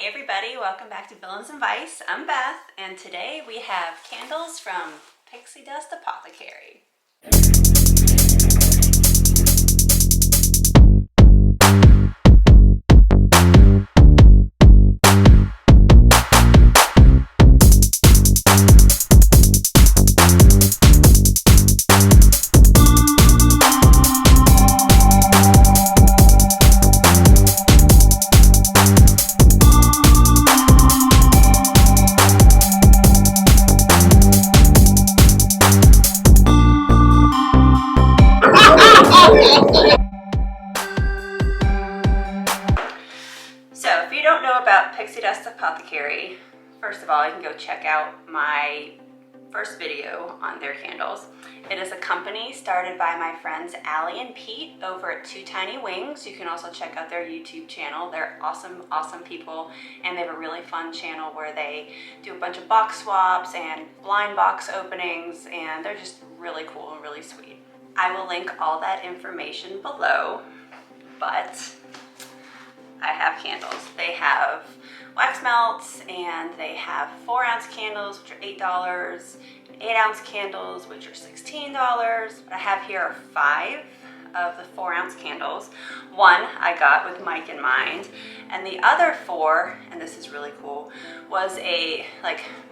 Hey everybody, welcome back to Villains and Vice. I'm Beth, and today we have candles from Pixie Dust Apothecary. So if you don't know about Pixie Dust Apothecary, first of all, you can go check out my first video on their candles. It is a company started by my friends Allie and Pete over at Two Tiny Wings. You can also check out their YouTube channel. They're awesome, awesome people, and they have a really fun channel where they do a bunch of box swaps and blind box openings, and they're just really cool and really sweet. I will link all that information below, but I have candles. They have wax melts, and they have 4-ounce candles, which are $8, and 8-ounce candles, which are $16. What I have here are 5 of the 4-ounce candles. One I got with Mike in mind, and the other 4, and this is really cool, was a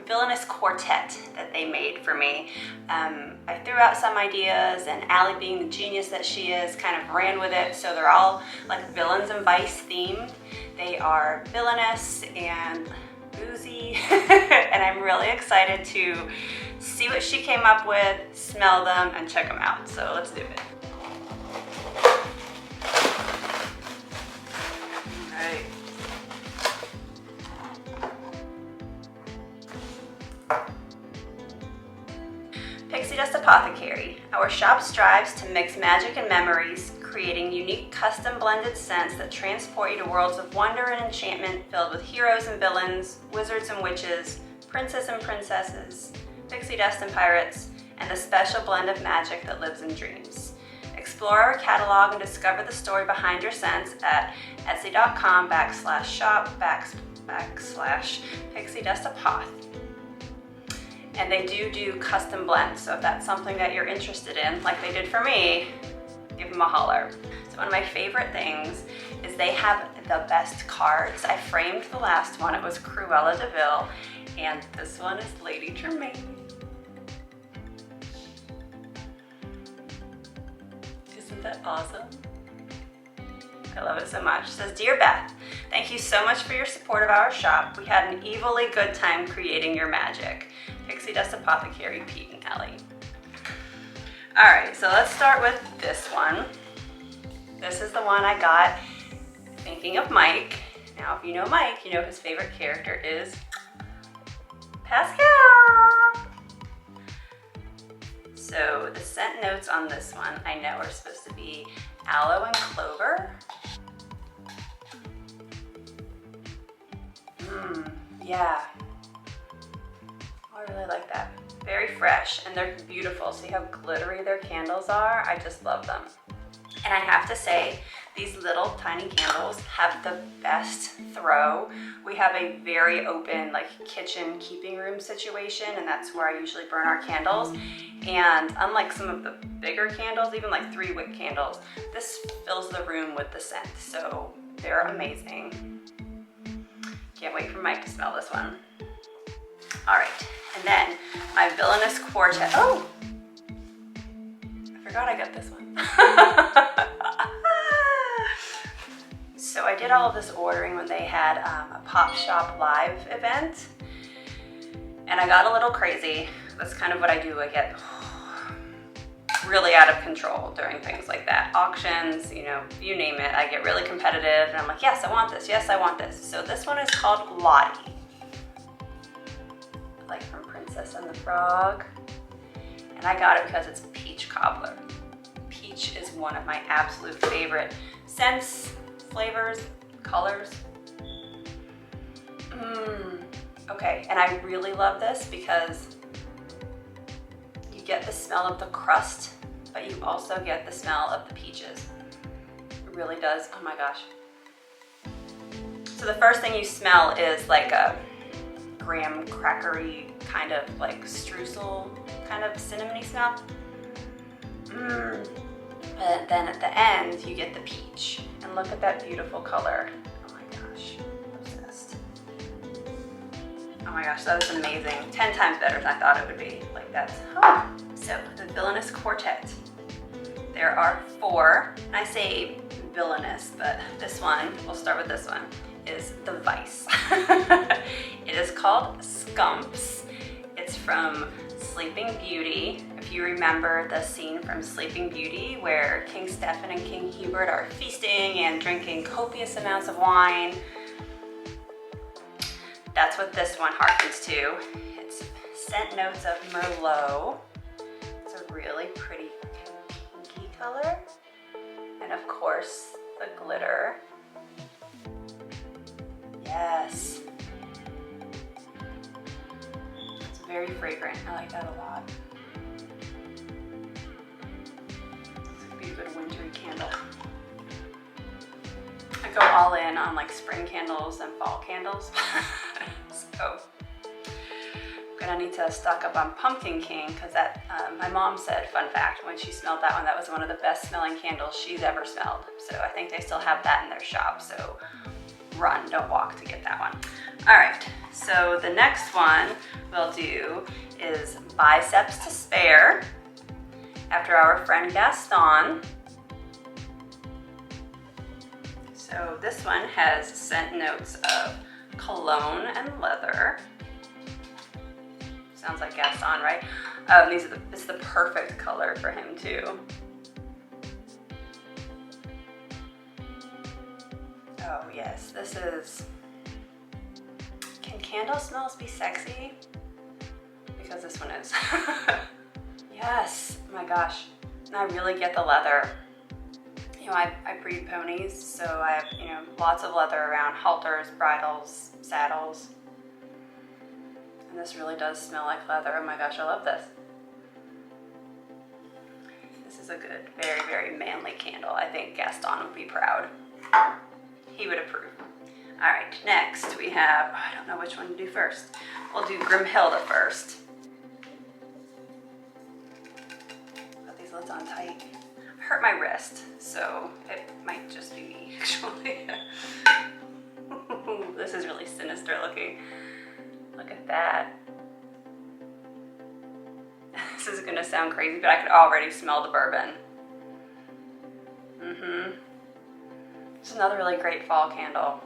villainous quartet that they made for me. I threw out some ideas, and Allie, being the genius that she is, kind of ran with it. So they're all like Villains and Vice themed. They are villainous and boozy, and I'm really excited to see what she came up with, smell them, and check them out. So let's do it. Alright. Pixie Dust Apothecary. Our shop strives to mix magic and memories, creating unique custom blended scents that transport you to worlds of wonder and enchantment filled with heroes and villains, wizards and witches, princes and princesses, pixie dust and pirates, and the special blend of magic that lives in dreams. Explore our catalog and discover the story behind your scents at etsy.com/shop/Pixie Dust Apoth. And they do custom blends, so if that's something that you're interested in, like they did for me, give them a holler. So one of my favorite things is they have the best cards. I framed the last one, it was Cruella de Vil, and this one is Lady Tremaine. Isn't that awesome? I love it so much. It says, Dear Beth, thank you so much for your support of our shop. We had an evilly good time creating your magic. Pixie Dust Apothecary, Pete and Ellie. Alright, so let's start with this one. This is the one I got thinking of Mike. Now, if you know Mike, you know his favorite character is Pascal. So the scent notes on this one I know are supposed to be aloe and clover. Yeah. I really like that. Very fresh, and they're beautiful. See how glittery their candles are? I just love them. And I have to say, these little tiny candles have the best throw. We have a very open kitchen keeping room situation, and that's where I usually burn our candles. And unlike some of the bigger candles, even 3-wick candles, this fills the room with the scent. So they're amazing. Can't wait for Mike to smell this one. All right, and then my villainous quartet. Oh, I forgot I got this one. So I did all of this ordering when they had a Pop Shop Live event, and I got a little crazy. That's kind of what I do. I get really out of control during things like that. Auctions, you name it. I get really competitive, and I'm like, yes, I want this. Yes, I want this. So this one is called Lottie. Like from Princess and the Frog. And I got it because it's peach cobbler. Peach is one of my absolute favorite scents, flavors, colors. Okay, and I really love this because you get the smell of the crust, but you also get the smell of the peaches. It really does, oh my gosh. So the first thing you smell is like a graham crackery kind of like streusel kind of cinnamony smell. And then at the end you get the peach, and look at that beautiful color. Oh my gosh, obsessed. Oh my gosh, that was amazing. 10 times better than I thought it would be. Like that's, oh. So the Villainous Quartet. There are 4, and I say villainous, but this one, we'll start with this one, is the Vice. It is called Scumps. It's from Sleeping Beauty. If you remember the scene from Sleeping Beauty where King Stefan and King Hubert are feasting and drinking copious amounts of wine, that's what this one harkens to. It's scent notes of Merlot. It's a really pretty pinky color. And of course, the glitter. Yes. It's very fragrant. I like that a lot. This would be a good wintry candle. I go all in on like spring candles and fall candles. So I'm gonna need to stock up on Pumpkin King, because that my mom said, fun fact, when she smelled that one, that was one of the best smelling candles she's ever smelled. So I think they still have that in their shop. So run, don't walk to get that one. All right, so the next one we'll do is Biceps to Spare, after our friend Gaston. So this one has scent notes of cologne and leather. Sounds like Gaston, right? It's the perfect color for him too. Oh yes, this is, can candle smells be sexy? Because this one is. Yes, oh my gosh, and I really get the leather. You know, I breed ponies, so I have, you know, lots of leather around halters, bridles, saddles. And this really does smell like leather. Oh my gosh, I love this. This is a good, very, very manly candle. I think Gaston would be proud. He would approve. All right, next we have, I don't know which one to do first. We'll do Grimhilda first. Put these lids on tight. I hurt my wrist, so it might just be me, actually. This is really sinister looking. Look at that. This is gonna sound crazy, but I could already smell the bourbon. It's another really great fall candle.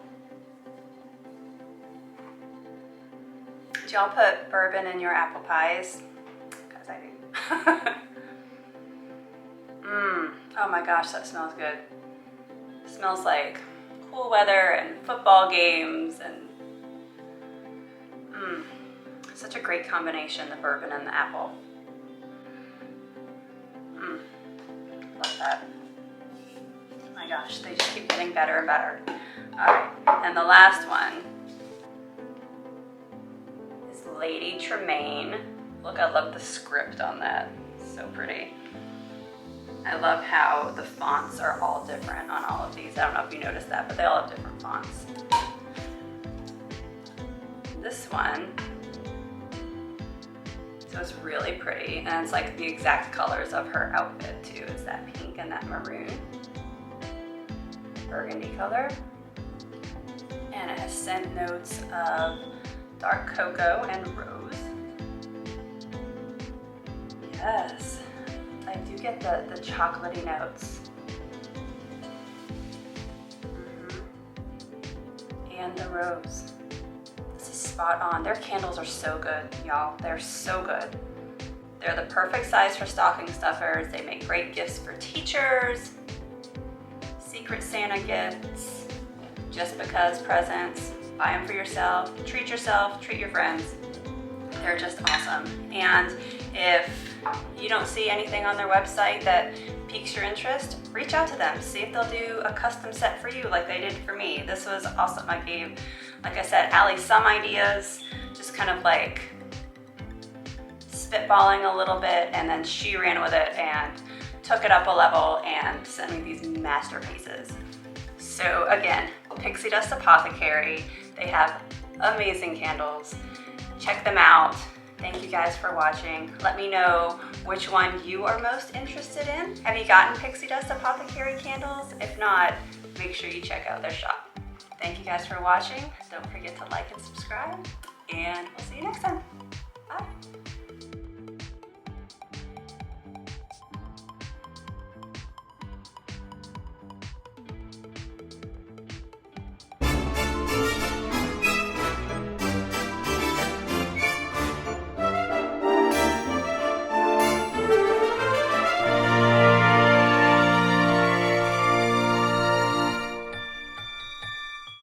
Do y'all put bourbon in your apple pies? Because I do. Oh my gosh, that smells good. It smells like cool weather and football games, and such a great combination, the bourbon and the apple. Love that. Oh my gosh, they just keep getting better and better. All right, and the last one is Lady Tremaine. Look, I love the script on that. So pretty. I love how the fonts are all different on all of these. I don't know if you noticed that, but they all have different fonts. This one, so it's really pretty, and it's like the exact colors of her outfit too. It's that pink and that maroon, burgundy color, and it has scent notes of dark cocoa and rose. Yes, I do get the chocolatey notes. And the rose. This is spot on. Their candles are so good, y'all. They're so good. They're the perfect size for stocking stuffers. They make great gifts for teachers, Secret Santa gifts, just because presents. Buy them for yourself, treat your friends. They're just awesome. And if you don't see anything on their website that piques your interest, reach out to them. See if they'll do a custom set for you like they did for me. This was awesome. I gave, like I said, Allie some ideas, just kind of like spitballing a little bit, and then she ran with it and took it up a level and sent me these masterpieces. So again, Pixie Dust Apothecary. They have amazing candles. Check them out. Thank you guys for watching. Let me know which one you are most interested in. Have you gotten Pixie Dust Apothecary candles? If not, make sure you check out their shop. Thank you guys for watching. Don't forget to like and subscribe, and we'll see you next time. Bye.